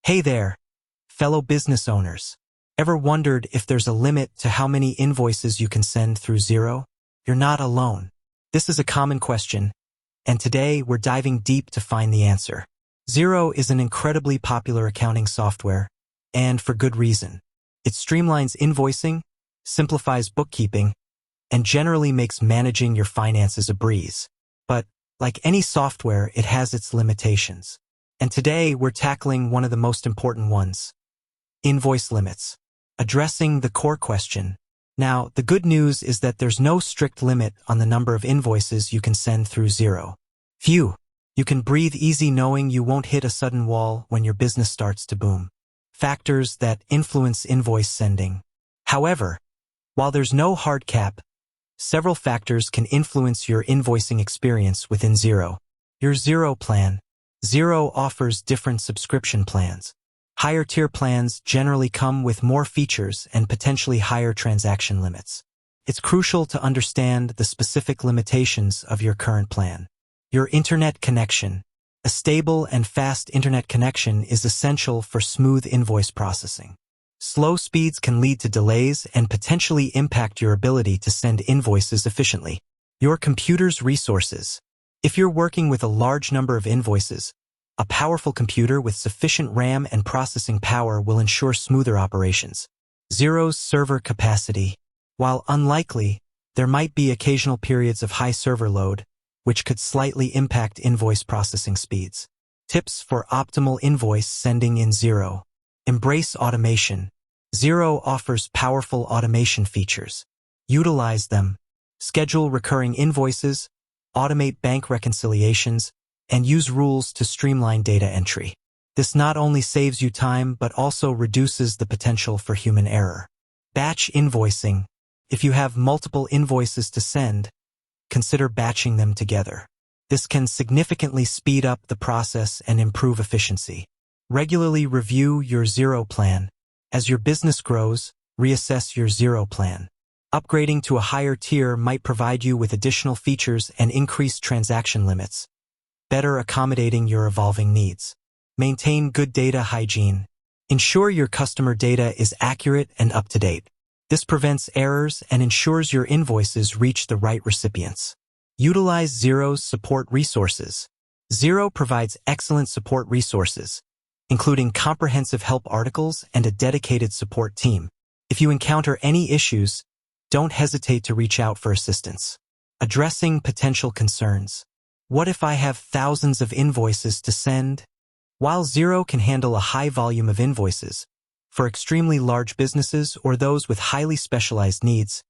Hey there, fellow business owners. Ever wondered if there's a limit to how many invoices you can send through Xero? You're not alone. This is a common question, and today we're diving deep to find the answer. Xero is an incredibly popular accounting software, and for good reason. It streamlines invoicing, simplifies bookkeeping, and generally makes managing your finances a breeze. But, like any software, it has its limitations. And today, we're tackling one of the most important ones: invoice limits. Addressing the core question. Now, the good news is that there's no strict limit on the number of invoices you can send through Xero. Phew! You can breathe easy knowing you won't hit a sudden wall when your business starts to boom. Factors that influence invoice sending. However, while there's no hard cap, several factors can influence your invoicing experience within Xero. Your Xero plan. Xero offers different subscription plans. Higher tier plans generally come with more features and potentially higher transaction limits. It's crucial to understand the specific limitations of your current plan. Your internet connection. A stable and fast internet connection is essential for smooth invoice processing. Slow speeds can lead to delays and potentially impact your ability to send invoices efficiently. Your computer's resources. If you're working with a large number of invoices, a powerful computer with sufficient RAM and processing power will ensure smoother operations. Xero's server capacity. While unlikely, there might be occasional periods of high server load, which could slightly impact invoice processing speeds. Tips for optimal invoice sending in Xero. Embrace automation. Xero offers powerful automation features. Utilize them. Schedule recurring invoices, automate bank reconciliations, and use rules to streamline data entry. This not only saves you time but also reduces the potential for human error. Batch invoicing. If you have multiple invoices to send, consider batching them together. This can significantly speed up the process and improve efficiency. Regularly review your Xero plan. As your business grows, reassess your Xero plan. Upgrading to a higher tier might provide you with additional features and increased transaction limits, better accommodating your evolving needs. Maintain good data hygiene. Ensure your customer data is accurate and up-to-date. This prevents errors and ensures your invoices reach the right recipients. Utilize Xero's support resources. Xero provides excellent support resources, including comprehensive help articles and a dedicated support team. If you encounter any issues, don't hesitate to reach out for assistance. Addressing potential concerns. What if I have thousands of invoices to send? While Xero can handle a high volume of invoices, for extremely large businesses or those with highly specialized needs,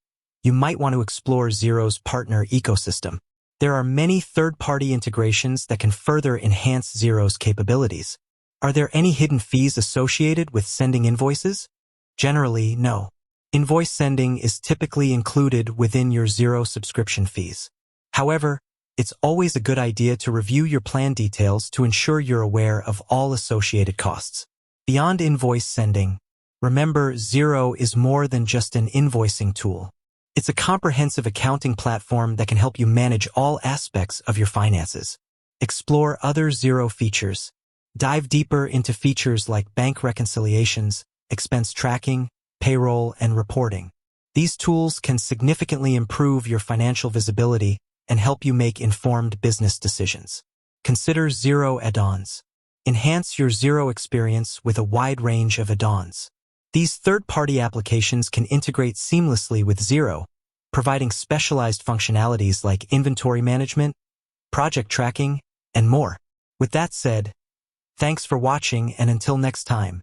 you might want to explore Xero's partner ecosystem. There are many third-party integrations that can further enhance Xero's capabilities. Are there any hidden fees associated with sending invoices? Generally, no. Invoice sending is typically included within your Xero subscription fees. However, it's always a good idea to review your plan details to ensure you're aware of all associated costs. Beyond invoice sending, remember Xero is more than just an invoicing tool. It's a comprehensive accounting platform that can help you manage all aspects of your finances. Explore other Xero features. Dive deeper into features like bank reconciliations, expense tracking, payroll, and reporting. These tools can significantly improve your financial visibility and help you make informed business decisions. Consider Xero add-ons. Enhance your Xero experience with a wide range of add-ons. These third-party applications can integrate seamlessly with Xero, providing specialized functionalities like inventory management, project tracking, and more. With that said, thanks for watching, and until next time.